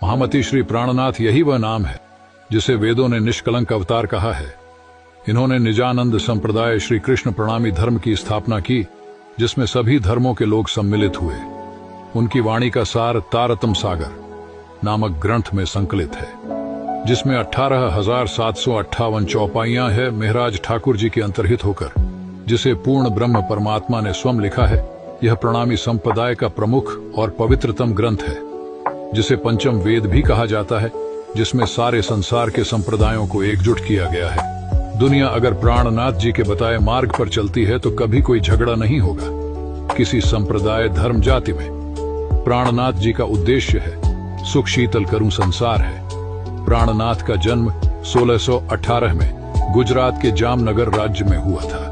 महामती श्री प्राणनाथ यही वह नाम है जिसे वेदों ने निष्कलंक अवतार कहा है। इन्होंने निजानंद संप्रदाय श्री कृष्ण प्रणामी धर्म की स्थापना की, जिसमें सभी धर्मों के लोग सम्मिलित हुए। उनकी वाणी का सार तारतम सागर नामक ग्रंथ में संकलित है, जिसमें 18,758 चौपाइयां है। महाराज ठाकुर जी के अंतर्हित होकर जिसे पूर्ण ब्रह्म परमात्मा ने स्वयं लिखा है, यह प्रणामी संप्रदाय का प्रमुख और पवित्रतम ग्रंथ है, जिसे पंचम वेद भी कहा जाता है, जिसमें सारे संसार के संप्रदायों को एकजुट किया गया है। दुनिया अगर प्राणनाथ जी के बताए मार्ग पर चलती है तो कभी कोई झगड़ा नहीं होगा किसी संप्रदाय धर्म जाति में। प्राणनाथ जी का उद्देश्य है सुख शीतल करूं संसार है। प्राणनाथ का जन्म 1618 में गुजरात के जामनगर राज्य में हुआ था।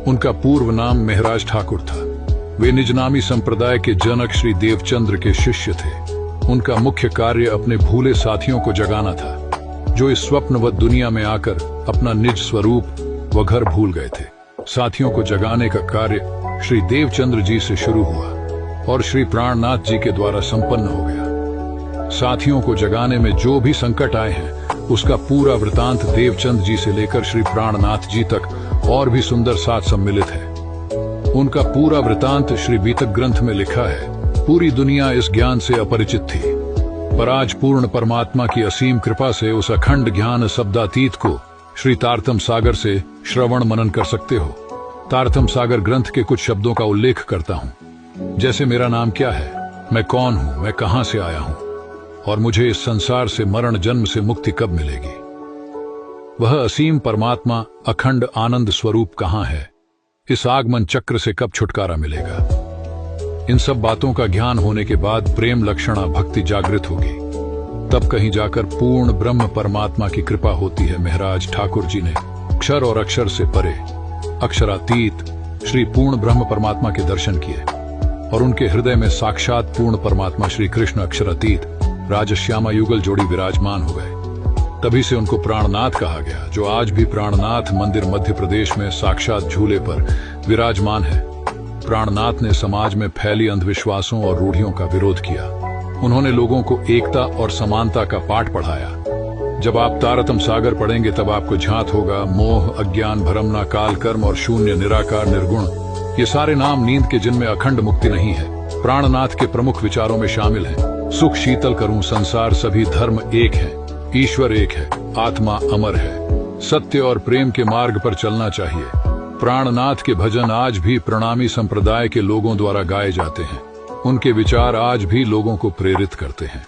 उनका पूर्व नाम महाराज ठाकुर था। वे निजनामी संप्रदाय के जनक श्री देवचंद्र के शिष्य थे। उनका मुख्य कार्य अपने भूले साथियों को जगाना था, जो इस स्वप्नवत दुनिया में आकर अपना निज स्वरूप व घर भूल गए थे। साथियों को जगाने का कार्य श्री देवचंद्र जी से शुरू हुआ और श्री प्राणनाथ जी के द्वारा संपन्न हो गया। साथियों को जगाने में जो भी संकट आए हैं, उसका पूरा वृतांत देवचंद्र जी से लेकर श्री प्राणनाथ जी तक और भी सुंदर साथ सम्मिलित है। उनका पूरा वृतांत श्री बीतक ग्रंथ में लिखा है। पूरी दुनिया इस ज्ञान से अपरिचित थी, पर आज पूर्ण परमात्मा की असीम कृपा से उस अखंड ज्ञान शब्दातीत को श्री तारतम सागर से श्रवण मनन कर सकते हो। तारतम सागर ग्रंथ के कुछ शब्दों का उल्लेख करता हूँ, जैसे मेरा नाम क्या है, मैं कौन हूँ, मैं कहां से आया हूँ और मुझे इस संसार से मरण जन्म से मुक्ति कब मिलेगी। वह असीम परमात्मा अखंड आनंद स्वरूप कहां है, इस आगमन चक्र से कब छुटकारा मिलेगा। इन सब बातों का ज्ञान होने के बाद प्रेम लक्षणा भक्ति जागृत होगी, तब कहीं जाकर पूर्ण ब्रह्म परमात्मा की कृपा होती है। महाराज ठाकुर जी ने अक्षर और अक्षर से परे अक्षरातीत श्री पूर्ण ब्रह्म परमात्मा के दर्शन किए और उनके हृदय में साक्षात पूर्ण परमात्मा श्री कृष्ण अक्षरातीत राजश्यामा युगल जोड़ी विराजमान हो गए। तभी से उनको प्राणनाथ कहा गया, जो आज भी प्राणनाथ मंदिर मध्य प्रदेश में साक्षात झूले पर विराजमान है। प्राणनाथ ने समाज में फैली अंधविश्वासों और रूढ़ियों का विरोध किया। उन्होंने लोगों को एकता और समानता का पाठ पढ़ाया। जब आप तारतम सागर पढ़ेंगे तब आपको झांत होगा मोह, अज्ञान, भ्रमना, काल, कर्म और शून्य, निराकार, निर्गुण, ये सारे नाम नींद के जिनमें अखंड मुक्ति नहीं है, प्राणनाथ के प्रमुख विचारों में शामिल हैं। सुख शीतल करूं संसार, सभी धर्म एक है, ईश्वर एक है, आत्मा अमर है, सत्य और प्रेम के मार्ग पर चलना चाहिए। प्राणनाथ के भजन आज भी प्रणामी संप्रदाय के लोगों द्वारा गाए जाते हैं। उनके विचार आज भी लोगों को प्रेरित करते हैं।